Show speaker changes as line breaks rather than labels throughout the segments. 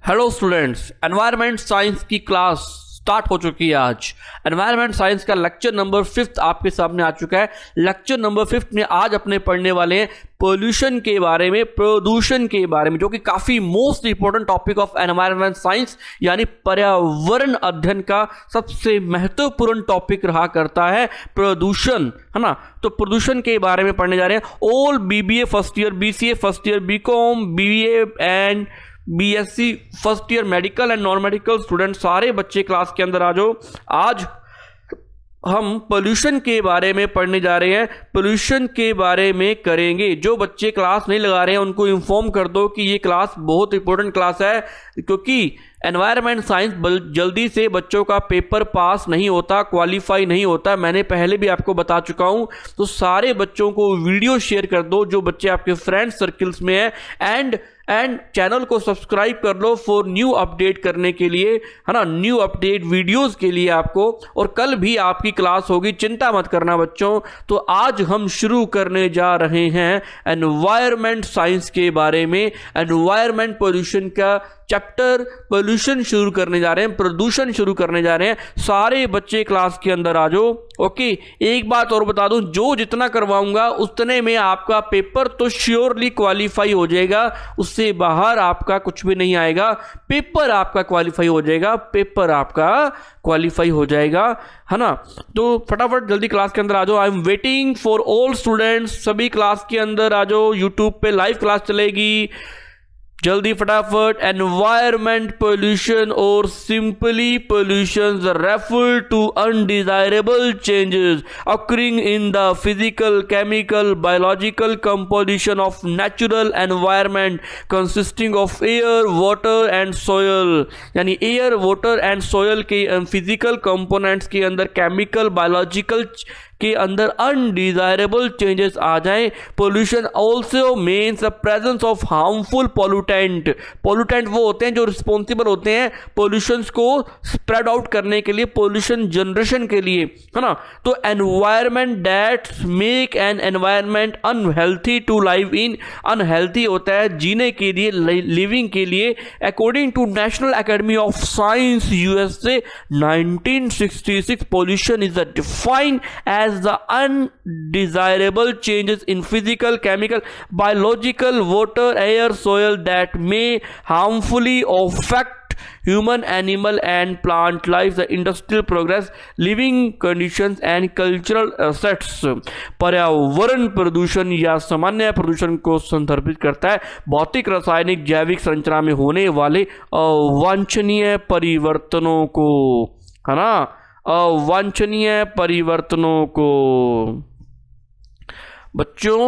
Hello students, environment science की class start हो चुकी है। आज एनवायरनमेंट साइंस का लेक्चर नंबर 5 आपके सामने आ चुका है। लेक्चर नंबर 5 में आज अपने पढ़ने वाले हैं पोल्यूशन के बारे में, प्रदूषण के बारे में, जो कि काफी most important topic of environment science यानी पर्यावरण अध्ययन का सबसे महत्वपूर्ण टॉपिक रहा करता है प्रदूषण, है ना। तो प्रदूषण के बारे में पढ़ने जा रहे हैं। All BBA first year, BCA first year, BCom, BA and BSc first year, medical and non medical student, सारे बच्चे क्लास के अंदर आ जाओ। आज हम पोल्यूशन के बारे में पढ़ने जा रहे हैं, पोल्यूशन के बारे में करेंगे। जो बच्चे क्लास नहीं लगा रहे हैं उनको इन्फॉर्म कर दो कि ये क्लास बहुत इंपॉर्टेंट क्लास है, क्योंकि एनवायरनमेंट साइंस जल्दी से बच्चों का पेपर पास नहीं होता, क्वालिफाई नहीं होता। मैंने पहले भी आपको बता चुका हूं। तो सारे बच्चों को वीडियो शेयर कर दो जो बच्चे आपके फ्रेंड सर्किल्स में हैं, एंड चैनल को सब्सक्राइब कर लो फॉर न्यू अपडेट करने के लिए, है ना, न्यू अपडेट वीडियोस के लिए आपको। और कल भी आपकी क्लास होगी, चिंता मत करना बच्चों। तो आज हम शुरू करने जा रहे हैं एनवायरनमेंट साइंस के बारे में। एनवायरनमेंट पोल्यूशन का चैप्टर पोल्यूशन शुरू करने जा रहे हैं, प्रदूषण शुरू करने जा रहे हैं। सारे बच्चे क्लास के अंदर आ जाओ। ओके, एक बात और बता दूं, जो जितना करवाऊंगा उतने में आपका पेपर तो श्योरली क्वालिफाई हो जाएगा, उससे बाहर आपका कुछ भी नहीं आएगा। पेपर आपका क्वालिफाई हो जाएगा, पेपर आपका क्वालिफाई हो जाएगा, है ना। तो फटाफट जल्दी क्लास के अंदर आ जाओ। I am waiting for all students. सभी क्लास के अंदर आ जाओ। यूट्यूब पे लाइव क्लास चलेगी, जल्दी फटाफट। एनवायरमेंट पोल्यूशन और simply pollution refer to undesirable changes occurring in the physical, chemical, biological composition of natural environment consisting of air, water and soil। यानी एयर, वाटर एंड सोयल के physical components के अंदर chemical, biological के अंदर undesirable changes आ जाएं। Pollution also means the presence of harmful pollutant. Pollutant वो होते हैं जो रिस्पॉन्सिबल होते हैं पोल्यूशन को स्प्रेड आउट करने के लिए, पोल्यूशन जनरेशन के लिए, है ना। तो environment that make an environment unhealthy to live in. Unhealthy होता है जीने के लिए, लिविंग के लिए। According to National Academy of Science USA 1966, pollution is defined as the undesirable changes in physical, chemical, biological, water, air, soil that may harmfully affect human, animal and plant life, the industrial progress, living conditions and cultural assets। पर्यावरण प्रदूषण या सामान्य प्रदूषण को संदर्भित करता है भौतिक, रासायनिक, जैविक संरचना में होने वाले अवांछनीय परिवर्तनों को, है ना, अवांछनीय परिवर्तनों को। बच्चों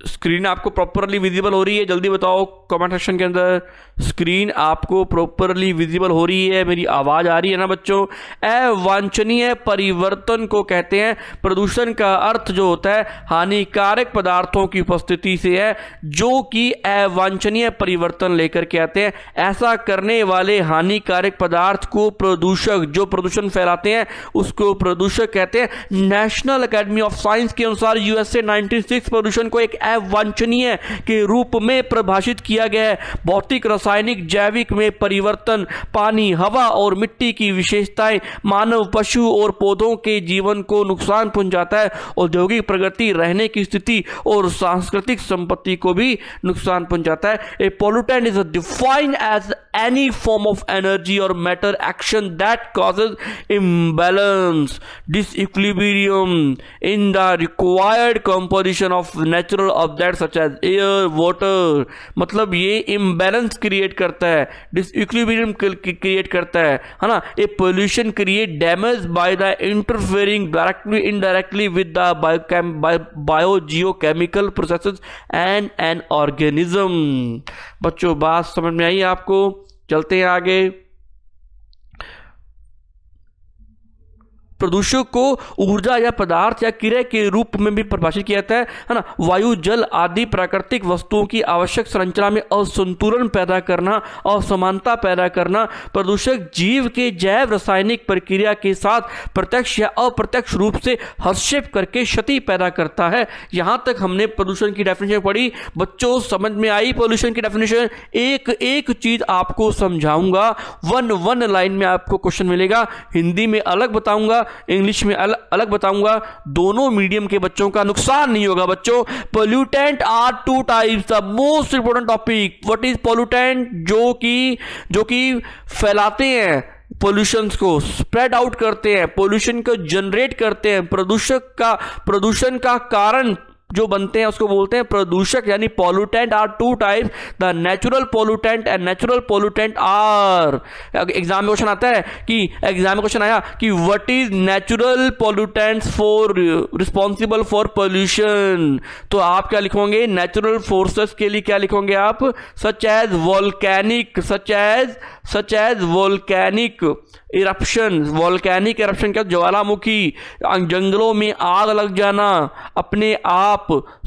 स्क्रीन आपको प्रॉपरली विजिबल हो रही है? जल्दी बताओ कमेंट सेक्शन के अंदर। स्क्रीन आपको प्रॉपरली विजिबल हो रही है? मेरी आवाज आ रही है ना बच्चों? अवांछनीय परिवर्तन को कहते हैं। प्रदूषण का अर्थ जो होता है हानिकारक पदार्थों की उपस्थिति से है, जो कि अवांछनीय परिवर्तन लेकर के आते हैं। ऐसा करने वाले हानिकारक पदार्थ को प्रदूषक, जो प्रदूषण फैलाते हैं उसको प्रदूषक कहते हैं। नेशनल एकेडमी ऑफ साइंस के अनुसार यूएसए 96 प्रदूषण को एक अवांछनीय के रूप में परिभाषित किया गया है। भौतिक, रासायनिक, जैविक में परिवर्तन, पानी, हवा और मिट्टी की विशेषताएं मानव, पशु और पौधों के जीवन को नुकसान पहुंचाता है। औद्योगिक प्रगति, रहने की स्थिति और सांस्कृतिक संपत्ति को भी नुकसान पहुंचाता है। A pollutant is defined as any form of energy or matter action that causes imbalance, disequilibrium in the required composition of natural object such as air, water. मतलब ये इम्बैलेंस क्रिएट करता है, डिसइक्विलिब्रियम क्रिएट करता है ना। A pollution create damage by the interfering directly indirectly with the biogeochemical processes and an organism. बच्चों बात समझ में आई आपको? चलते हैं आगे। प्रदूषक को ऊर्जा या पदार्थ या क्रिया के रूप में भी परिभाषित किया जाता है ना। वायु, जल आदि प्राकृतिक वस्तुओं की आवश्यक संरचना में असंतुलन पैदा करना, असमानता पैदा करना। प्रदूषक जीव के जैव रासायनिक प्रक्रिया के साथ प्रत्यक्ष या अप्रत्यक्ष रूप से हस्तक्षेप करके क्षति पैदा करता है। यहां तक हमने प्रदूषण की डेफिनेशन पढ़ी। बच्चों समझ में आई पोल्यूशन की डेफिनेशन? एक एक चीज आपको समझाऊंगा, वन लाइन में आपको क्वेश्चन मिलेगा। हिंदी में अलग बताऊंगा, इंग्लिश में अलग बताऊंगा। दोनों मीडियम के बच्चों का नुकसान नहीं होगा। बच्चों, pollutant are two types, the most important topic. What is pollutant? जो कि फैलाते हैं, पोल्यूशन को स्प्रेड आउट करते हैं, पोल्यूशन को जनरेट करते हैं। प्रदूषण का कारण जो बनते हैं उसको बोलते हैं प्रदूषक, यानी pollutant are two types, the natural pollutant and natural pollutant are. Exam में क्वेश्चन आता है कि what is natural pollutants for responsible for pollution. तो आप क्या लिखोगे? नेचुरल फोर्सेस के लिए क्या लिखोगे आप? Such as volcanic eruption. Volcanic eruption क्या? ज्वालामुखी, जंगलों में आग लग जाना अपने आप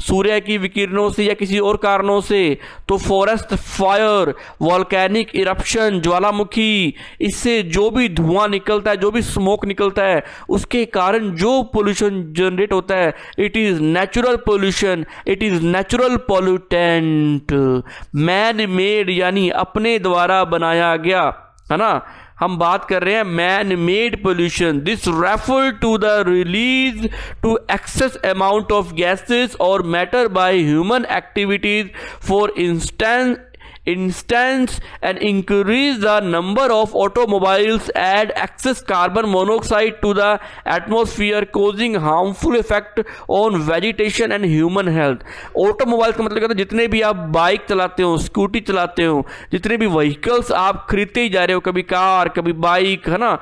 सूर्य की विकिरणों से या किसी और कारणों से। तो फॉरेस्ट फायर, वोल्केनिक इरप्शन, ज्वालामुखी, इससे जो भी धुआं निकलता है, जो भी स्मोक निकलता है, उसके कारण जो पोल्यूशन जनरेट होता है, it is natural pollution, it is natural pollutant. Man made यानी अपने द्वारा बनाया गया, है ना। हम बात कर रहे हैं man made pollution. This refer to the release to excess amount of gases or matter by human activities. For instance and increase the number of automobiles add excess carbon monoxide to the atmosphere causing harmful effect on vegetation and human health। Automobiles का मतलब कहते हैं जितने भी आप bike चलाते हो, scooty चलाते हो, जितने भी व्हीकल्स आप खरीदते ही जा रहे हो, कभी कार कभी बाइक, है ना,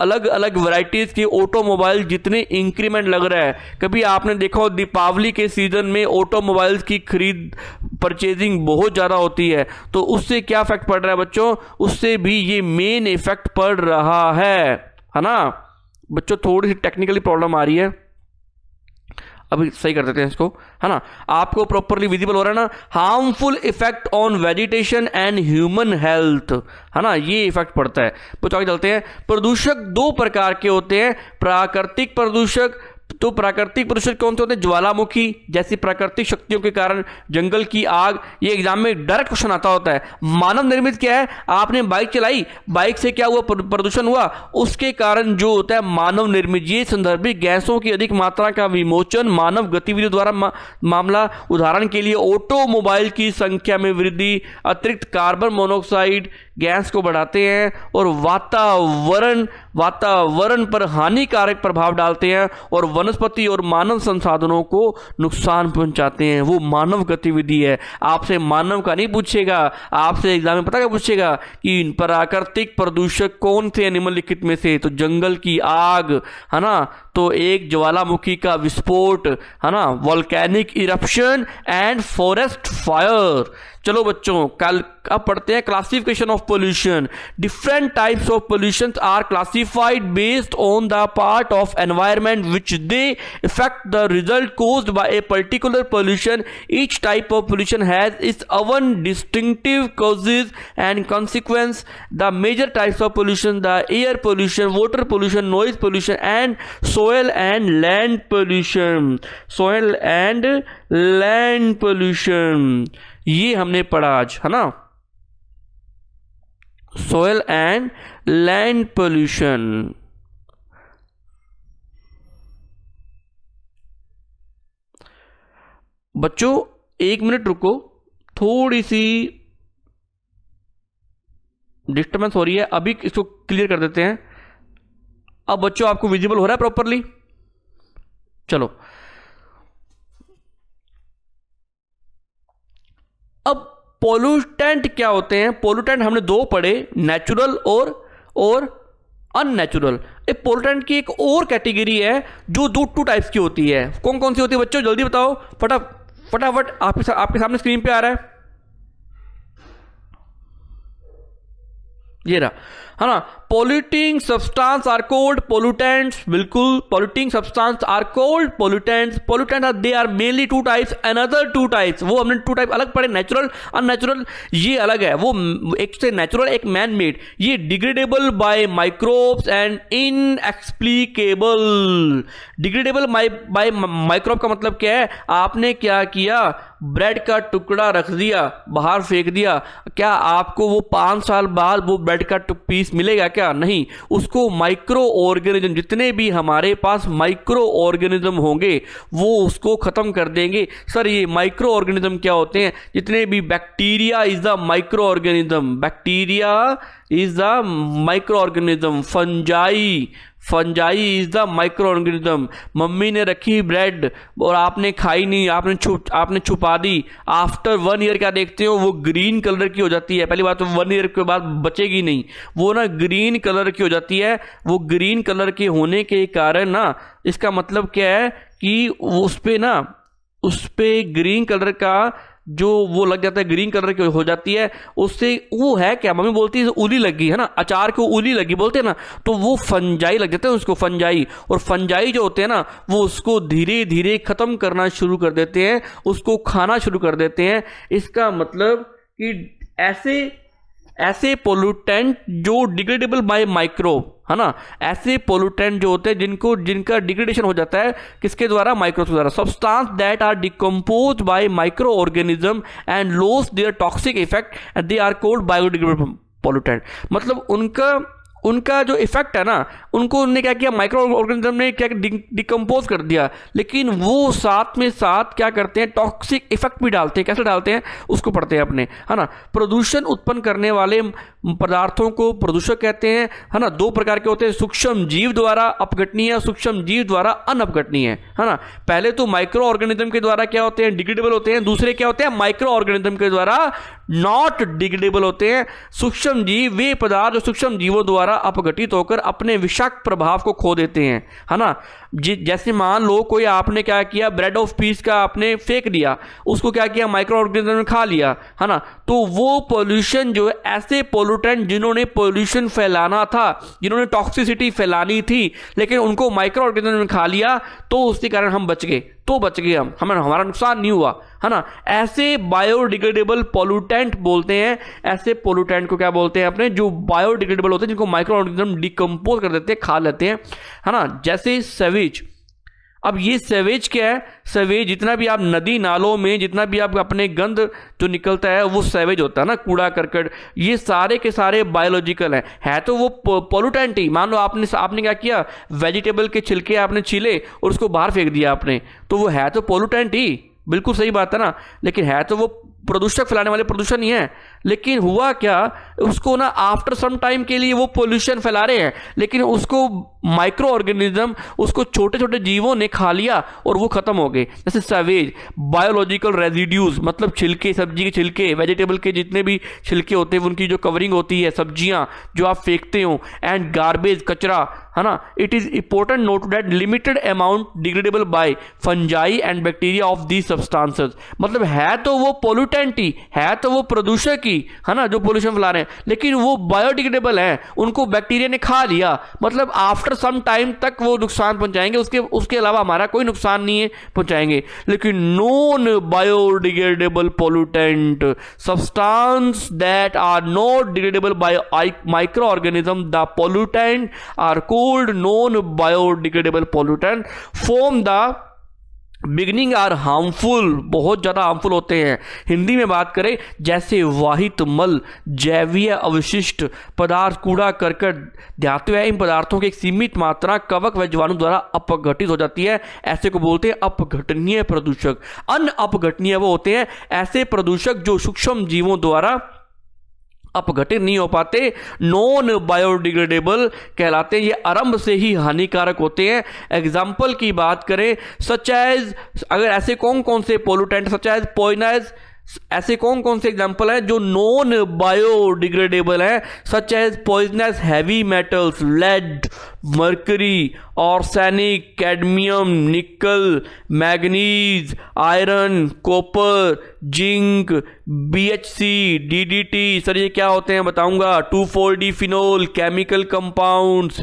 अलग अलग वैरायटीज के ऑटोमोबाइल जितने इंक्रीमेंट लग रहा है। कभी आपने देखा हो दीपावली के सीजन में ऑटोमोबाइल्स की खरीद परचेजिंग बहुत ज़्यादा होती है, तो उससे क्या इफेक्ट पड़ रहा है बच्चों? उससे भी ये मेन इफेक्ट पड़ रहा है ना। बच्चों थोड़ी सी टेक्निकली प्रॉब्लम आ रही है, अभी सही कर देते हैं इसको, है ना। आपको प्रॉपरली विजिबल हो रहा है ना? Harmful effect on vegetation and human health, है ना, ये इफेक्ट पड़ता है। तो आगे चलते हैं। प्रदूषक दो प्रकार के होते हैं, प्राकृतिक प्रदूषक। तो प्राकृतिक प्रदूषक कौन से होते हैं? ज्वालामुखी जैसी प्राकृतिक शक्तियों के कारण, जंगल की आग। ये एग्जाम में डायरेक्ट क्वेश्चन आता होता है। मानव निर्मित क्या है? आपने बाइक चलाई, बाइक से क्या हुआ? प्रदूषण हुआ, उसके कारण जो होता है मानव निर्मित। ये संदर्भित गैसों की अधिक मात्रा का विमोचन मानव गतिविधियों द्वारा मामला। उदाहरण के लिए ऑटोमोबाइल की संख्या में वृद्धि, अतिरिक्त कार्बन मोनोऑक्साइड गैस को बढ़ाते हैं और वातावरण पर हानिकारक प्रभाव डालते हैं और वनस्पति और मानव संसाधनों को नुकसान पहुंचाते हैं। वो मानव गतिविधि है। आपसे मानव का नहीं पूछेगा, आपसे एग्जाम में पता क्या पूछेगा कि प्राकृतिक प्रदूषक कौन थे निम्नलिखित में से? तो जंगल की आग, है ना, तो एक ज्वालामुखी का विस्फोट, है ना, volcanic eruption and forest fire. चलो बच्चों, कल अब पढ़ते हैं classification of pollution. Different types of pollution are classified based on the part of environment which they effect the result caused by a particular pollution. Each type of pollution has its own distinctive causes and consequence. The major types of pollution, the air pollution, water pollution, noise pollution and soil and land pollution. Soil and land pollution ये हमने पढ़ा आज, है ना। Soil and land pollution. बच्चों एक minute रुको, थोड़ी सी डिस्टर्बेंस हो रही है, अभी इसको क्लियर कर देते हैं। अब बच्चों आपको विजिबल हो रहा है प्रॉपरली? चलो, अब पोल्यूटेंट क्या होते हैं? पोल्यूटेंट हमने दो पढ़े, नेचुरल और अननेचुरल। एक पोल्यूटेंट की एक और कैटेगरी है जो टू टाइप्स की होती है। कौन कौन सी होती है बच्चों? जल्दी बताओ, फटाफट आपके सामने स्क्रीन पे आ रहा है, ये रहा, है ना। Polluting substance are called pollutants, बिल्कुल polluting substance are called pollutants. Pollutant are they are mainly two types, another two types, वो हमने टू टाइप अलग पढ़े, नेचुरल अननेचुरल, ये अलग है, वो एक से नेचुरल एक मैन मेड। ये degradable by microbes and inexplicable. Degradable by microbe का मतलब क्या है, आपने क्या किया, ब्रेड का टुकड़ा रख दिया, बाहर फेंक दिया, क्या आपको वो 5 साल बाद वो ब्रेड का पीस मिलेगा क्या? नहीं, उसको माइक्रो ऑर्गेनिज्म, जितने भी हमारे पास माइक्रो ऑर्गेनिज्म होंगे वो उसको खत्म कर देंगे। सर ये माइक्रो ऑर्गेनिज्म क्या होते हैं? जितने भी bacteria is the micro organism, bacteria is the micro organism, fungi is the micro organism. Mummy ने रखी ब्रेड और आपने खाई नहीं, आपने छुपा दी, आफ्टर 1 ईयर क्या देखते हो, वो ग्रीन कलर की हो जाती है। पहली बात तो 1 ईयर के बाद बचेगी नहीं, वो ना ग्रीन कलर की हो जाती है। वो ग्रीन कलर के होने के कारण ना, इसका मतलब क्या है कि उस पे ग्रीन कलर का जो वो लग जाता है, ग्रीन कलर की हो जाती है, उससे वो है क्या, मम्मी बोलती है उली लगी है ना, अचार को उली लगी बोलते हैं ना, तो वो फंजाई लग जाते हैं उसको, फंजाई। और फंजाई जो होते हैं ना, वो उसको धीरे धीरे खत्म करना शुरू कर देते हैं, उसको खाना शुरू कर देते हैं। इसका मतलब कि ऐसे पोल्यूटेंट जो डिग्रेडेबल बाय माइक्रोब, है ना, ऐसे पोल्यूटेंट जो होते हैं जिनका डिग्रेडेशन हो जाता है किसके द्वारा, माइक्रोब द्वारा। Substance that are decompose by micro organism and loss their toxic effect and they are called biodegradable pollutant. मतलब उनका जो इफेक्ट है ना, उन्होंने क्या किया, माइक्रो ऑर्गेनिज्म ने क्या डिकम्पोज कर दिया, लेकिन वो साथ में साथ क्या करते हैं, टॉक्सिक इफेक्ट भी डालते हैं। कैसे डालते हैं उसको पढ़ते हैं अपने, है ना। प्रदूषण उत्पन्न करने वाले पदार्थों को प्रदूषक कहते हैं, है ना। 2 प्रकार के होते हैं, सूक्ष्म जीव द्वारा अपघटनीय, सूक्ष्म जीव द्वारा अनअपघटनीय, है ना। पहले तो माइक्रो ऑर्गेनिज्म के द्वारा क्या होते हैं, डिग्रेडेबल होते हैं। दूसरे क्या होते हैं, माइक्रो ऑर्गेनिज्म के द्वारा नॉट डिग्रेडेबल होते हैं। सूक्ष्म जीव वे पदार्थ जो सूक्ष्म जीवों द्वारा अपघटित होकर अपने विषाक्त प्रभाव को खो देते हैं, है ना। जैसे मान लो कोई आपने क्या किया, ब्रेड ऑफ पीस का आपने फेंक दिया, उसको क्या किया, माइक्रो ऑर्गेनिज्म ने खा लिया, है ना। तो वो पोल्यूशन जो है, ऐसे पोल्यूटेंट जिन्होंने पोल्यूशन फैलाना था, जिन्होंने टॉक्सिसिटी फैलानी थी, लेकिन उनको माइक्रो ऑर्गेनिज्म ने खा लिया, तो उसके कारण हम बच गए, हमारा नुकसान नहीं हुआ, है ना। ऐसे बायोडिग्रेडेबल पोल्यूटेंट बोलते हैं, ऐसे पोल्यूटेंट को क्या बोलते हैं अपने, जो बायोडिग्रेडेबल होते हैं, जिनको माइक्रो ऑर्गेनिज्म डिकम्पोज कर देते हैं, खा लेते हैं, है ना। जैसे सेवेज। अब ये सेवेज क्या है, सेवेज जितना भी आप नदी नालों में जितना भी आप अपने गंद जो निकलता है वो सेवेज होता है ना, कूड़ा करकट, ये सारे के सारे बायोलॉजिकल है तो वो पोल्यूटेंट ही। मान लो आपने क्या किया, वेजिटेबल के छिलके आपने छीले और उसको बाहर फेंक दिया आपने, तो वो है तो पोल्यूटेंट ही, बिल्कुल सही बात है ना। लेकिन है तो वो प्रदूषक फैलाने वाले प्रदूषण ही है। लेकिन हुआ क्या, उसको ना आफ्टर सम टाइम के लिए वो पोल्यूशन फैला रहे हैं, लेकिन उसको माइक्रो ऑर्गेनिज्म, उसको छोटे छोटे जीवों ने खा लिया और वो खत्म हो गए। जैसे सवेज, बायोलॉजिकल रेजिड्यूज, मतलब छिलके, सब्जी के छिलके, वेजिटेबल के जितने भी छिलके होते हैं, उनकी जो कवरिंग होती है, सब्जियां जो आप फेंकते हो, एंड गार्बेज, कचरा, है ना। It is important note that limited amount degradable by fungi and bacteria of these substances. मतलब है तो वो पोल्यूटेंट ही, है तो वो प्रदूषक ही, है ना, जो पोल्यूशन फैला रहे हैं, लेकिन वो बायोडिग्रेडेबल है, उनको बैक्टीरिया ने खा लिया, मतलब आफ्टर सम टाइम तक वो नुकसान पहुंचाएंगे, उसके अलावा हमारा कोई नुकसान नहीं है पहुंचाएंगे। लेकिन non biodegradable pollutant, substance that are not degradable by micro organism, the pollutant are called non-biodegradable pollutant from the beginning are harmful, बहुत ज़्यादा हार्मफुल होते हैं। हिंदी में बात करें, जैसे वाहित मल, जैवीय अवशिष्ट पदार्थ, कूड़ा करकट, धातु है, इन पदार्थों की एक सीमित मात्रा कवक व जीवाणु द्वारा अपघटित हो जाती है, ऐसे को बोलते हैं अपघटनीय प्रदूषक। अनअपघटनीय वो होते हैं ऐसे प्रदूषक जो सूक्ष्म जीवों द्वारा अपघटित नहीं हो पाते, नॉन बायोडिग्रेडेबल कहलाते हैं। ये आरंभ से ही हानिकारक होते हैं। एग्जाम्पल की बात करें, सच एज, अगर ऐसे कौन कौन से पोल्यूटेंट, सच एज पॉइजनस, ऐसे कौन कौन से एग्जाम्पल हैं जो नॉन बायोडिग्रेडेबल हैं, such as poisonous heavy metals, lead, mercury, arsenic, cadmium, nickel, manganese, iron, copper, zinc, BHC, DDT। Sir ये क्या होते हैं बताऊंगा। 2,4-D phenol, chemical compounds.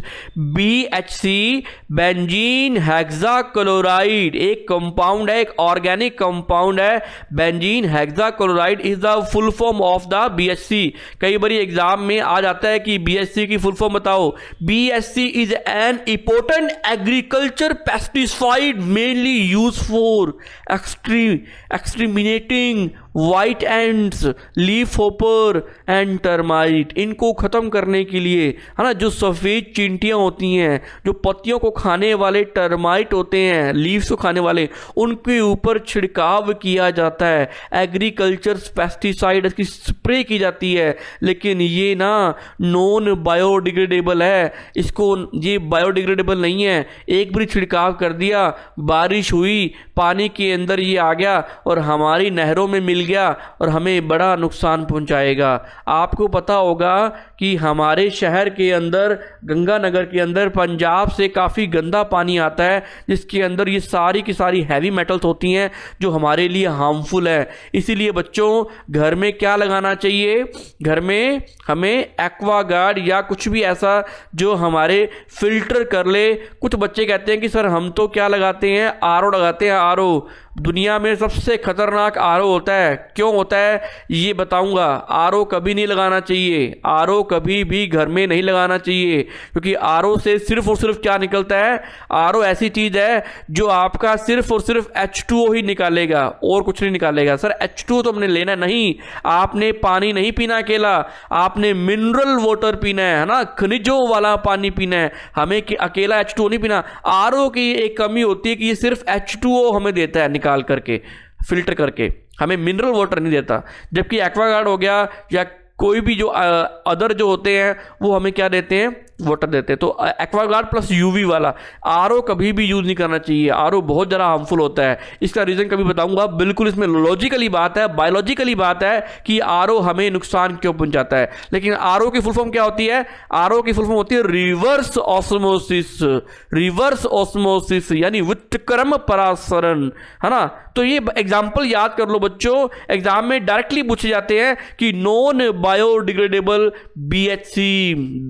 BHC benzene hexachloride एक कंपाउंड है, एक ऑर्गेनिक कंपाउंड है। Benzene hexachloride is the full form of the BHC। कई बार एग्जाम में आ जाता है कि BHC की फुल फॉर्म बताओ। BHC is an important agriculture pesticide mainly use for exterminating white ants, leaf hopper and termite. इनको खत्म करने के लिए, है ना, जो सफेद चींटियां होती हैं, जो पत्तियों को खाने वाले टर्माइट होते हैं, लीव्स को खाने वाले, उनके ऊपर छिड़काव किया जाता है। एग्रीकल्चर पेस्टिसाइड की स्प्रे की जाती है। लेकिन ये ना नॉन बायोडिग्रेडेबल है, इसको ये बायोडिग्रेडेबल नहीं है। एक बार छिड़काव कर दिया, बारिश हुई, पानी के अंदर ये आ गया और हमारी नहरों में मिल गया और हमें बड़ा नुकसान पहुंचाएगा। आपको पता होगा कि हमारे शहर के अंदर, गंगानगर के अंदर, पंजाब से काफ़ी गंदा पानी आता है, जिसके अंदर ये सारी की सारी हैवी मेटल्स होती हैं जो हमारे लिए हार्मफुल है। इसीलिए बच्चों घर में क्या लगाना चाहिए, घर में हमें एक्वागार्ड या कुछ भी ऐसा जो हमारे फिल्टर कर ले। कुछ बच्चे कहते हैं कि सर हम तो क्या लगाते हैं, RO लगाते हैं। RO दुनिया में सबसे खतरनाक RO होता है। क्यों होता है ये बताऊंगा। RO कभी नहीं लगाना चाहिए, RO कभी भी घर में नहीं लगाना चाहिए, क्योंकि RO से सिर्फ और सिर्फ क्या निकलता है। RO ऐसी चीज है जो आपका सिर्फ और सिर्फ H2O ही निकालेगा और कुछ नहीं निकालेगा। सर H2O तो हमने लेना नहीं, आपने पानी नहीं पीना अकेला, आपने मिनरल वाटर पीना है ना, खनिजों वाला पानी पीना है। हमें अकेला H2O नहीं पीना। RO की एक कमी होती है कि ये सिर्फ H2O हमें देता है निकाल करके, फिल्टर करके, हमें मिनरल वाटर नहीं देता। जबकि एक्वागार्ड हो गया या कोई भी जो अदर जो होते हैं वो हमें क्या देते हैं, वाटर देते हैं। तो एक्वागार्ड प्लस UV वाला RO कभी भी यूज नहीं करना चाहिए। RO बहुत ज़्यादा हार्मफुल होता है। इसका रीजन कभी बताऊंगा। बिल्कुल इसमें लॉजिकली बात है, बायोलॉजिकली बात है कि RO हमें नुकसान क्यों पहुंचाता है। लेकिन RO की फुल फॉर्म क्या होती है, RO की फुल फॉर्म होती है रिवर्स ऑस्मोसिस। रिवर्स ऑस्मोसिस यानी व्युत्क्रम परासरण, है ना। तो ये एग्जाम्पल याद कर लो बच्चों, एग्जाम में डायरेक्टली पूछे जाते हैं कि नॉन बायोडिग्रेडेबल BHC,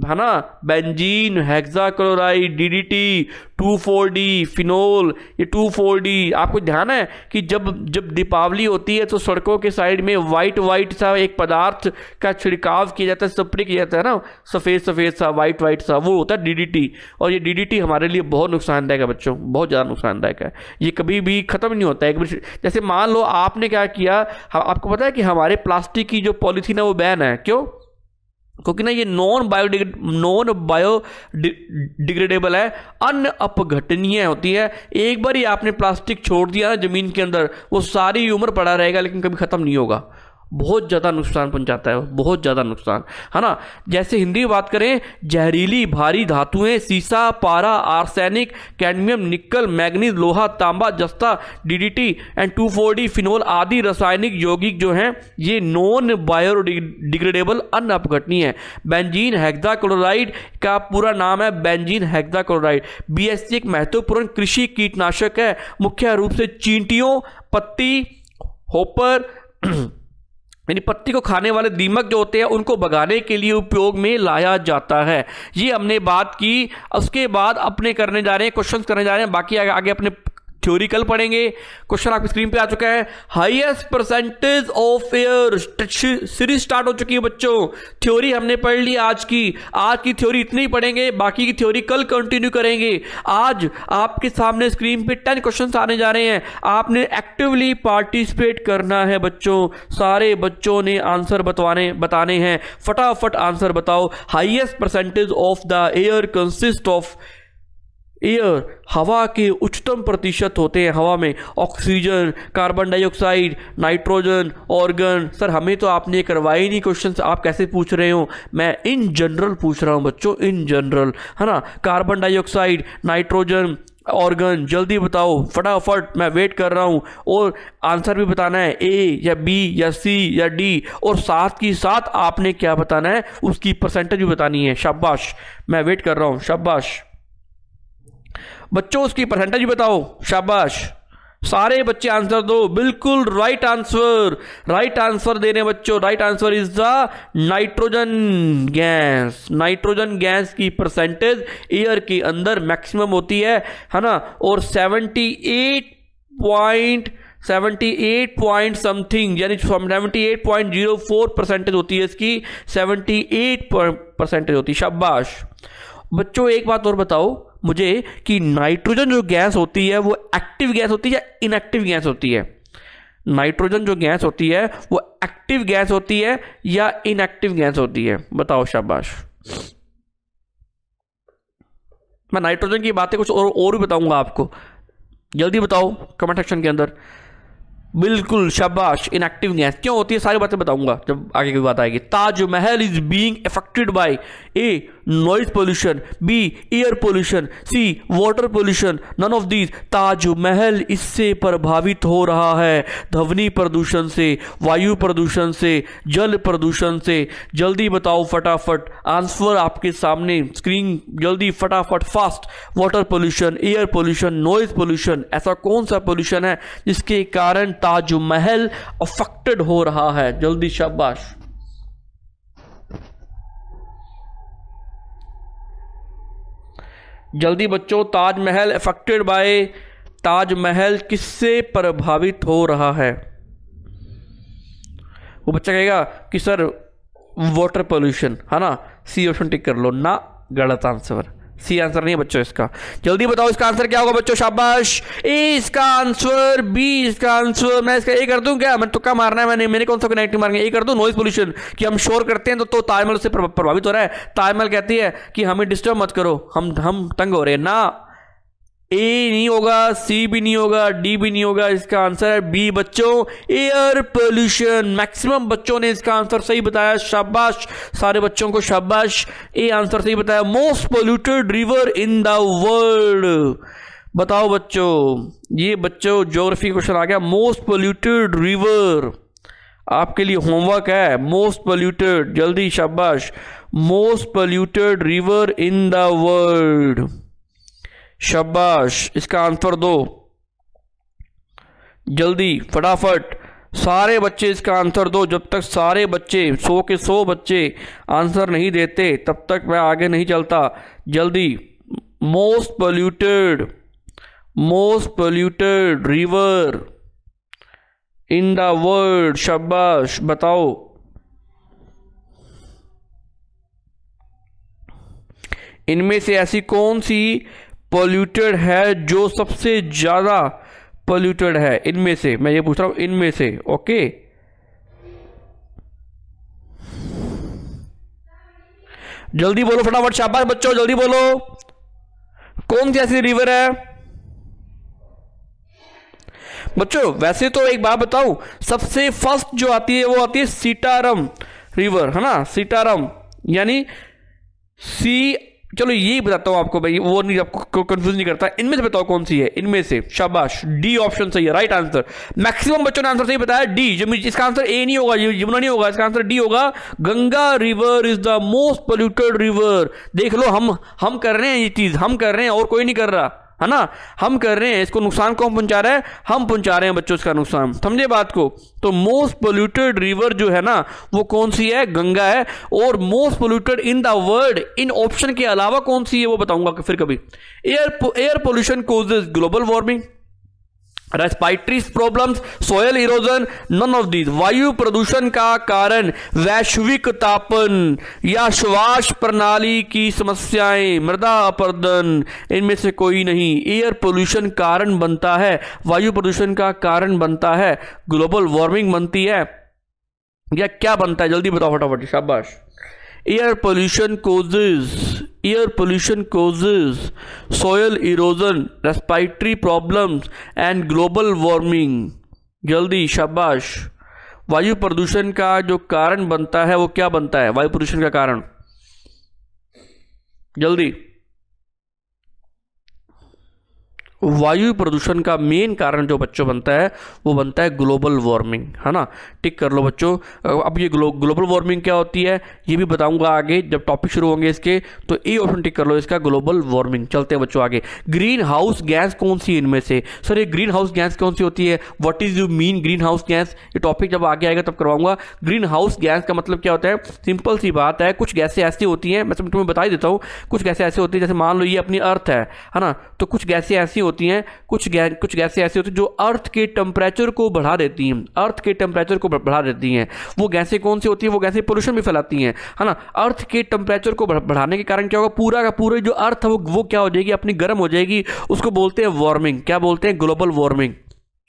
है ना, benzene hexachloride, DDT, 2,4-D phenol. ये 2,4-D आपको ध्यान है कि जब दीपावली होती है तो सड़कों के साइड में वाइट सा एक पदार्थ का छिड़काव किया जाता है, स्प्रे किया जाता है ना, सफेद सा वाइट सा, वो होता है DDT। और ये DDT हमारे लिए बहुत नुकसानदायक है बच्चों, बहुत ज़्यादा नुकसानदायक है। ये कभी भी खत्म नहीं होता है। जैसे मान लो आपने क्या किया, आपको पता है कि हमारे प्लास्टिक की जो पॉलीथीन है वो बैन है। क्यों? क्योंकि ना ये नॉन बायोडिग्रेडेबल है, अन अपघटनीय होती है। एक बार ही आपने प्लास्टिक छोड़ दिया ना जमीन के अंदर, वो सारी उम्र पड़ा रहेगा लेकिन कभी खत्म नहीं होगा। बहुत ज़्यादा नुकसान पहुंचाता है, बहुत ज़्यादा नुकसान, है ना। जैसे हिंदी में बात करें, जहरीली भारी धातुएं, सीसा, पारा, आर्सेनिक, कैडमियम, निकल, मैग्नीज, लोहा, तांबा, जस्ता, DDT एंड 2,4-D फिनोल आदि रासायनिक यौगिक जो हैं ये नॉन बायोडिग्रेडेबल अनअपघटनीय है। बेंजीन हेक्साक्लोराइड का पूरा नाम है बेंजीन हेक्साक्लोराइड। BHC एक महत्वपूर्ण कृषि कीटनाशक है, मुख्य रूप से चींटियों, पत्ती, होपर यानी पत्ती को खाने वाले दीमक जो होते हैं उनको भगाने के लिए उपयोग में लाया जाता है। ये हमने बात की। उसके बाद अपने करने जा रहे हैं, क्वेश्चंस करने जा रहे हैं। बाकी आगे अपने थ्योरी कल पढ़ेंगे। क्वेश्चन आपकी स्क्रीन पे आ चुका है। Highest percentage of air series start हो चुकी है बच्चों। थ्योरी हमने पढ़ ली आज की थ्योरी इतनी ही पढ़ेंगे, बाकी की थ्योरी कल कंटिन्यू करेंगे। आज आपके सामने स्क्रीन पे 10 क्वेश्चंस आने जा रहे हैं, आपने एक्टिवली पार्टिसिपेट करना है बच्चों। सारे बच्चों ने आंसर बताने हैं, फटाफट आंसर बताओ। Highest percentage of the air consist of air, हवा के उच्चतम प्रतिशत होते हैं हवा में oxygen, carbon dioxide, nitrogen, organ. Sir हमें तो आपने करवाई नहीं क्वेश्चंस, आप कैसे पूछ रहे हो? मैं इन जनरल पूछ रहा हूं बच्चों, इन जनरल, है ना। कार्बन डाइऑक्साइड, नाइट्रोजन, ऑर्गन, जल्दी बताओ फटाफट, मैं वेट कर रहा हूं। और आंसर भी बताना है, A या B या C या D, और साथ की साथ आपने क्या बताना है, उसकी परसेंटेज भी बतानी है। शाबाश, मैं वेट कर रहा हूं, शाबाश। बच्चों उसकी परसेंटेज बताओ। शाबाश, सारे बच्चे आंसर दो। बिल्कुल राइट आंसर, राइट आंसर दे रहे हैं बच्चों। Right answer is the nitrogen gas. Nitrogen gas की परसेंटेज एयर के अंदर मैक्सिमम होती है ना, और 78 पॉइंट समथिंग, यानी 78.04% होती है इसकी, 78% होती है। शाबाश बच्चों, एक बात और बताओ मुझे कि नाइट्रोजन जो गैस होती है वो एक्टिव गैस होती है या इनएक्टिव गैस होती है? नाइट्रोजन जो गैस होती है वो एक्टिव गैस होती है या इनएक्टिव गैस होती है? बताओ। शाबाश। मैं नाइट्रोजन की बातें कुछ और भी बताऊंगा आपको, जल्दी बताओ कमेंट सेक्शन के अंदर। बिल्कुल शाबाश, इनएक्टिव गैस क्यों होती है सारी बातें बताऊंगा जब आगे की बात आएगी। Taj Mahal is being affected by a noise pollution, B air pollution, C water pollution, none of these. Taj Mahal इससे प्रभावित हो रहा है, ध्वनि प्रदूषण से, वायु प्रदूषण से, जल प्रदूषण से। जल्दी बताओ फटाफट, आंसर आपके सामने स्क्रीन, जल्दी फटाफट fast. Water pollution, air pollution, noise pollution, ऐसा कौन सा पोल्यूशन है जिसके कारण ताजमहल अफेक्टेड हो रहा है? जल्दी शाबाश। जल्दी बच्चों, ताजमहल अफेक्टेड बाय, ताजमहल किससे प्रभावित हो रहा है? वो बच्चा कहेगा कि सर वाटर पोल्यूशन, है ना। सी ऑप्शन टिक कर लो ना, गलत आंसर, सी आंसर नहीं है बच्चों इसका। जल्दी बताओ इसका आंसर क्या होगा बच्चों। शाबाश, ए इसका आंसर, बी इसका आंसर। मैं इसका ए कर दूं क्या? मैं तुक्का मारना है, मैंने कौन सा नेगेटिव मारेंगे, ए कर दूं। नॉइज पोल्यूशन कि हम शोर करते हैं तो ताजमहल से प्रभावित हो रहा है। ताजमहल कहती है कि हमें डिस्टर्ब मत करो, हम तंग हो रहे हैं ना। ए नहीं होगा, सी भी नहीं होगा, डी भी नहीं होगा, इसका आंसर है बी बच्चों, एयर पोल्यूशन। मैक्सिमम बच्चों ने इसका आंसर सही बताया। शाबाश सारे बच्चों को, शाबाश, ए आंसर सही बताया। Most polluted river in the world. बताओ बच्चों, ये बच्चों ज्योग्राफी क्वेश्चन आ गया। मोस्ट पोल्यूटेड रिवर आपके लिए होमवर्क है। मोस्ट पोल्यूटेड, जल्दी शाबाश। Most polluted river in the world. शाबाश, इसका आंसर दो जल्दी फटाफट। सारे बच्चे इसका आंसर दो। जब तक सारे बच्चे 100 के 100 बच्चे आंसर नहीं देते तब तक मैं आगे नहीं चलता। जल्दी। Most polluted river in the world. शाबाश, बताओ। इनमें से ऐसी कौन सी पोल्यूटेड है जो सबसे ज्यादा पोल्यूटेड है? इनमें से, मैं ये पूछ रहा हूं, इनमें से। ओके, जल्दी बोलो फटाफट। शाबाश बच्चों, जल्दी बोलो, कौन सी ऐसी रिवर है बच्चों? वैसे तो एक बात बताऊं, सबसे फर्स्ट जो आती है वो आती है सीताराम रिवर, है ना। सीताराम यानी सी, चलो ये बताता हूं आपको भाई, वो नहीं, आपको कंफ्यूज नहीं करता। इनमें से बताओ कौन सी है इनमें से। शाबाश, डी ऑप्शन सही है, राइट आंसर। मैक्सिमम बच्चों ने आंसर सही बताया, डी। इसका आंसर ए नहीं होगा, यमुना नहीं होगा, इसका आंसर डी होगा। Ganga river is the most polluted river. देख लो, हम कर रहे हैं ये चीज, हम कर रहे हैं और कोई नहीं कर रहा, है ना। हम कर रहे हैं, इसको नुकसान कौन पहुंचा रहा है? हम पहुंचा रहे हैं बच्चों इसका नुकसान, समझे बात को। तो मोस्ट पोल्यूटेड रिवर जो है ना वो कौन सी है? गंगा है। और most polluted in the world, इन ऑप्शन के अलावा कौन सी है वो बताऊंगा फिर कभी। Air pollution causes global warming, respiratory problems, soil erosion, none of these. वायु प्रदूषण का कारण वैश्विक तापन या श्वास प्रणाली की समस्याएं, मृदा अपरदन, इनमें से कोई नहीं। एयर पोल्यूशन कारण बनता है, वायु प्रदूषण का कारण बनता है, ग्लोबल वार्मिंग बनती है, या क्या बनता है? जल्दी बताओ फटाफट। शाबाश। Air pollution causes soil erosion, respiratory problems and global warming। जल्दी शाबाश। वायु प्रदूषण का जो कारण बनता है वो क्या बनता है? वायु प्रदूषण का कारण, जल्दी। वायु प्रदूषण का मेन कारण जो बच्चों बनता है वो बनता है ग्लोबल वार्मिंग, है ना। टिक कर लो बच्चों। अब ये ग्लोबल वार्मिंग क्या होती है ये भी बताऊंगा आगे जब टॉपिक शुरू होंगे इसके, तो ए ऑप्शन टिक कर लो इसका, ग्लोबल वार्मिंग। चलते हैं बच्चों आगे। ग्रीन हाउस गैस कौन सी इनमें से, सर ये ग्रीन हाउस गैस कौन सी होती है, what is you mean green house gas, ये टॉपिक जब आगे आएगा तब करवाऊंगा। ग्रीन हाउस गैस का मतलब क्या होता है, सिंपल सी बात है, कुछ गैसें ऐसी होती हैं, मैं तुम्हें बता ही देता हूँ। कुछ गैसें ऐसी होती है, जैसे मान लो ये अपनी अर्थ है ना, तो कुछ गैसें ऐसी होती हैं, कुछ गैसें ऐसी होती हैं जो अर्थ के टेम्परेचर को बढ़ा देती हैं, अर्थ के टेम्परेचर को बढ़ा देती हैं। वो गैसें कौन सी होती हैं, वो गैसें पोल्यूशन भी फैलाती हैं, है ना। अर्थ के टेम्परेचर को बढ़ाने के कारण क्या होगा, पूरा का पूरा जो अर्थ है वो क्या हो जाएगी, अपनी गर्म हो जाएगी। उसको बोलते हैं वार्मिंग, क्या बोलते हैं, ग्लोबल वार्मिंग,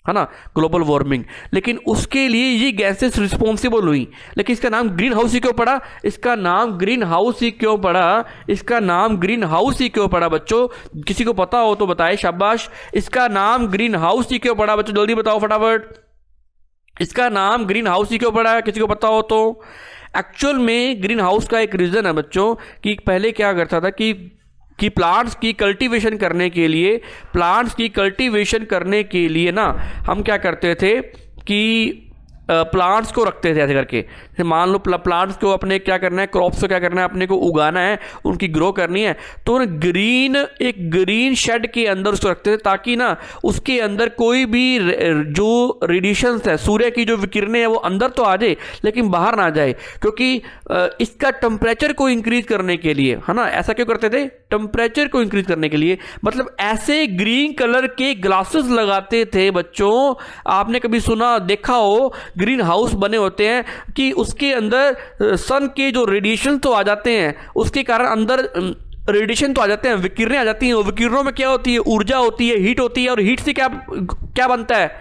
है ना, ग्लोबल वार्मिंग। लेकिन उसके लिए ये गैसेस रिस्पॉन्सिबल हुई, लेकिन इसका नाम ग्रीन हाउस ही क्यों पड़ा, इसका नाम ग्रीन हाउस ही क्यों पड़ा, इसका नाम ग्रीन हाउस ही क्यों पड़ा बच्चों, किसी को पता हो तो बताए, शाबाश। इसका नाम ग्रीन हाउस ही क्यों पड़ा बच्चों, जल्दी बताओ फटाफट, इसका नाम ग्रीन हाउस ही क्यों पड़ा, किसी को पता हो तो। एक्चुअल में ग्रीन हाउस का एक रीजन है बच्चों कि पहले क्या करता था कि प्लांट्स की कल्टीवेशन करने के लिए, प्लांट्स की कल्टीवेशन करने के लिए ना हम क्या करते थे कि प्लांट्स को रखते थे ऐसे करके। जैसे मान लो प्लांट्स को अपने क्या करना है, क्रॉप्स को क्या करना है, अपने को उगाना है, उनकी ग्रो करनी है, तो एक ग्रीन शेड के अंदर उसको रखते थे ताकि ना उसके अंदर कोई भी जो रेडिएशंस है, सूर्य की जो विकिरणें है वो अंदर तो आ जाए लेकिन बाहर ना जाए, क्योंकि इसका टेम्परेचर को इंक्रीज करने के लिए, है ना। ऐसा क्यों करते थे, टेम्परेचर को इंक्रीज करने के लिए, मतलब ऐसे ग्रीन कलर के ग्लासेस लगाते थे बच्चों। आपने कभी सुना देखा हो ग्रीन हाउस बने होते हैं कि उसके अंदर सन के जो रेडिएशन तो आ जाते हैं, उसके कारण अंदर रेडिएशन तो आ जाते हैं, विकिरणें आ जाती हैं। विकिरणों में क्या होती है, ऊर्जा होती है, हीट होती है, और हीट से क्या बनता है,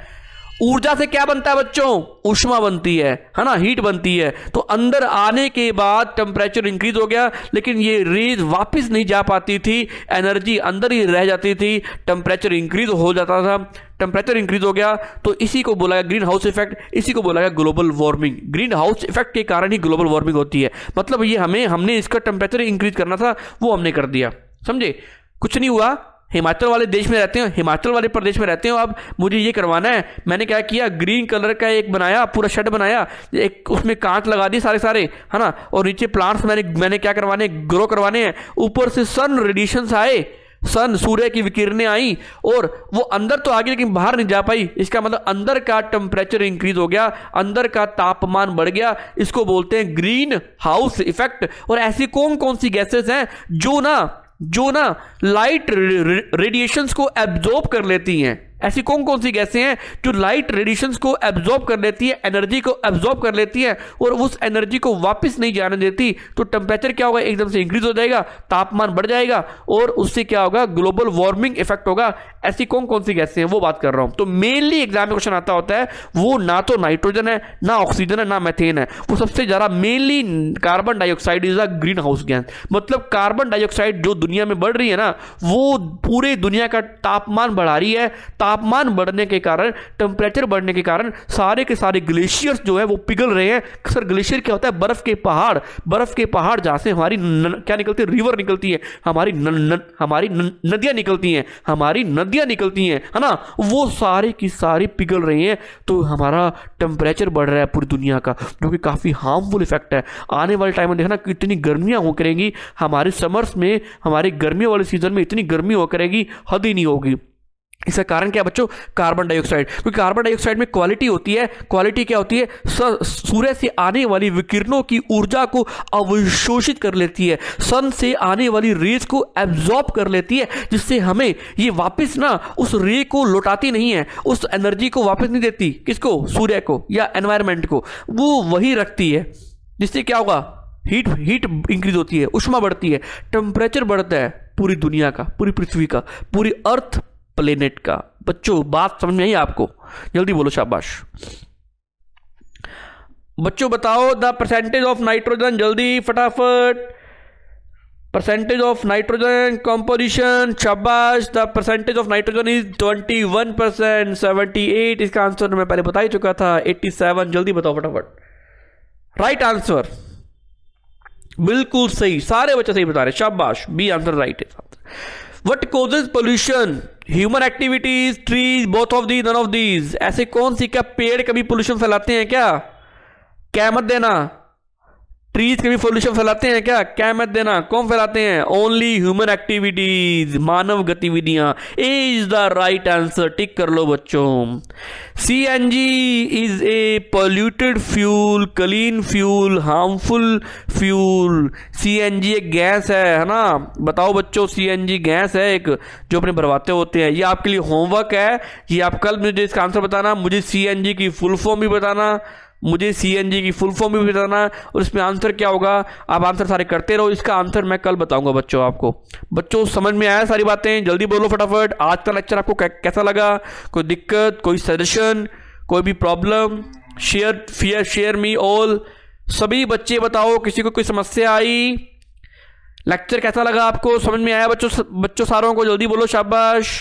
ऊर्जा से क्या बनता है बच्चों, ऊष्मा बनती है ना, हीट बनती है। तो अंदर आने के बाद टेम्परेचर इंक्रीज हो गया, लेकिन ये रेज वापस नहीं जा पाती थी, एनर्जी अंदर ही रह जाती थी, टेम्परेचर इंक्रीज हो जाता था, टेम्परेचर इंक्रीज हो गया। तो इसी को बोला गया ग्रीन हाउस इफेक्ट, इसी को बोला गया global warming. Green house effect के कारण ही ग्लोबल वार्मिंग होती है। मतलब ये हमने इसका टेम्परेचर इंक्रीज करना था, वो हमने कर दिया, समझे। कुछ नहीं हुआ, हिमाचल वाले देश में रहते हो, हिमाचल वाले प्रदेश में रहते हो, अब मुझे ये करवाना है, मैंने क्या किया, ग्रीन कलर का एक बनाया, पूरा शेड बनाया, एक उसमें कांच लगा दी सारे, है ना, और नीचे प्लांट्स मैंने क्या करवाने, ग्रो करवाने हैं। ऊपर से सन रेडिएशंस आए, सूर्य की विकिरणें आई, और वो अंदर तो आ गई लेकिन बाहर नहीं जा पाई। इसका मतलब अंदर का टेम्परेचर इंक्रीज हो गया, अंदर का तापमान बढ़ गया। इसको बोलते हैं ग्रीन हाउस इफेक्ट। और ऐसी कौन कौन सी गैसेस हैं जो ना लाइट रेडिएशंस को एब्जॉर्ब कर लेती हैं, ऐसी कौन कौन सी गैसें हैं जो लाइट रेडिएशंस को एब्जॉर्ब कर लेती है, एनर्जी को एब्जॉर्ब कर लेती है और उस एनर्जी को वापस नहीं जाने देती। तो टेम्परेचर क्या होगा, एकदम से इंक्रीज हो जाएगा, तापमान बढ़ जाएगा, और उससे क्या होगा, ग्लोबल वार्मिंग इफेक्ट होगा। ऐसी कौन कौन सी गैसें हैं वो बात कर रहा हूं। तो मेनली एग्जाम में क्वेश्चन आता होता है, वो ना तो नाइट्रोजन है, ना ऑक्सीजन है, ना मीथेन है, वो सबसे ज्यादा mainly carbon dioxide is a green house gas. मतलब कार्बन डाइऑक्साइड जो दुनिया में बढ़ रही है ना, वो पूरे दुनिया का तापमान बढ़ा रही है। तापमान बढ़ने के कारण, टेम्परेचर बढ़ने के कारण सारे के सारे ग्लेशियर्स जो है वो पिघल रहे हैं। सर ग्लेशियर क्या होता है, बर्फ के पहाड़ जहां से हमारी क्या निकलती है, रिवर निकलती है, हमारी नदियां निकलती हैं, है ना, वो सारे की सारी पिघल रही हैं। तो हमारा टेम्परेचर बढ़ रहा है पूरी दुनिया का, जो कि काफी हार्मफुल इफेक्ट है। आने वाले टाइम में देखना कितनी गर्मियां हो करेंगी, हमारे समर्स में, हमारे गर्मियों वाले सीजन में इतनी गर्मी हो करेगी, हद ही नहीं होगी। इसका कारण क्या बच्चों, कार्बन डाइऑक्साइड। क्योंकि कार्बन डाइऑक्साइड में क्वालिटी होती है, क्वालिटी क्या होती है, सूर्य से आने वाली विकिरणों की ऊर्जा को अवशोषित कर लेती है, सन से आने वाली रेज को एब्जॉर्ब कर लेती है, जिससे हमें ये वापस ना उस रे को लौटाती नहीं है, उस एनर्जी को वापस नहीं देती। किसको, सूर्य को या एनवायरमेंट को, वो वही रखती है। जिससे क्या होगा, हीट इंक्रीज होती है, उष्मा बढ़ती है, टेम्परेचर बढ़ता है पूरी दुनिया का, पूरी पृथ्वी का, पूरी अर्थ प्लेनेट का। बच्चों बात समझ में आई आपको, जल्दी बोलो शाबाश। बच्चों बताओ द परसेंटेज ऑफ नाइट्रोजन, जल्दी फटाफट, परसेंटेज ऑफ नाइट्रोजन कंपोजिशन, शाबाश। The percentage of nitrogen is 21%, 78। इसका आंसर मैं पहले बता ही चुका था, 87। जल्दी बताओ फटाफट, राइट आंसर, बिल्कुल सही, सारे बच्चे सही बता रहे, शाबाश, बी आंसर राइट है। What causes pollution, human activities, trees, both of these, none of these. ऐसे कौन सी, क्या पेड़ कभी पोल्यूशन फैलाते हैं क्या मत देना। ट्रीज कभी पोल्यूशन फैलाते हैं क्या मत देना। कौन फैलाते हैं? ओनली ह्यूमन एक्टिविटीज, मानव गतिविधियां इज द राइट आंसर। टिक कर लो बच्चों। CNG is a polluted fuel, clean fuel, harmful fuel. CNG एक गैस है ना। बताओ बच्चों, सीएनजी गैस है एक, जो अपने भरवाते होते हैं। ये आपके लिए होमवर्क है, ये आप कल मुझे इसका आंसर बताना। मुझे सीएनजी की फुल फॉर्म भी बताना, और इसमें आंसर क्या होगा। आप आंसर सारे करते रहो, इसका आंसर मैं कल बताऊंगा बच्चों आपको। बच्चों समझ में आया सारी बातें? जल्दी बोलो फटाफट। आज का लेक्चर आपको कैसा लगा? कोई दिक्कत, कोई सजेशन, कोई भी प्रॉब्लम? Share me all. सभी बच्चे बताओ, किसी को कोई समस्या आई? लेक्चर कैसा लगा आपको? समझ में आया बच्चों सारों को? जल्दी बोलो, शाबाश।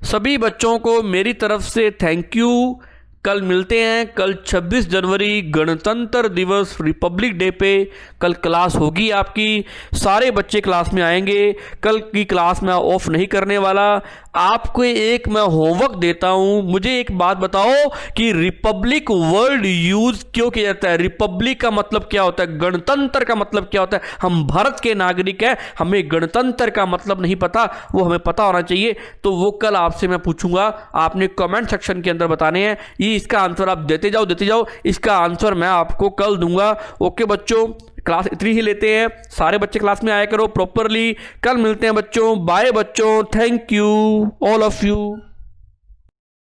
सभी बच्चों को मेरी तरफ से थैंक यू। कल मिलते हैं। कल 26 जनवरी गणतंत्र दिवस, रिपब्लिक डे पे कल क्लास होगी आपकी। सारे बच्चे क्लास में आएंगे। कल की क्लास में ऑफ नहीं करने वाला। आपको एक मैं होमवर्क देता हूं। मुझे एक बात बताओ कि रिपब्लिक वर्ड यूज क्यों किया जाता है? रिपब्लिक का मतलब क्या होता है? गणतंत्र का मतलब क्या होता है? हम भारत के नागरिक हैं, हमें गणतंत्र का मतलब नहीं पता, वो हमें पता होना चाहिए। तो वो कल आपसे मैं पूछूंगा, आपने कमेंट सेक्शन के अंदर बताने हैं। ये इसका आंसर आप देते जाओ। इसका आंसर मैं आपको कल दूंगा। ओके बच्चों, क्लास इतनी ही लेते हैं। सारे बच्चे क्लास में आया करो प्रॉपरली। कल मिलते हैं बच्चों। बाय बच्चों, thank you all of you.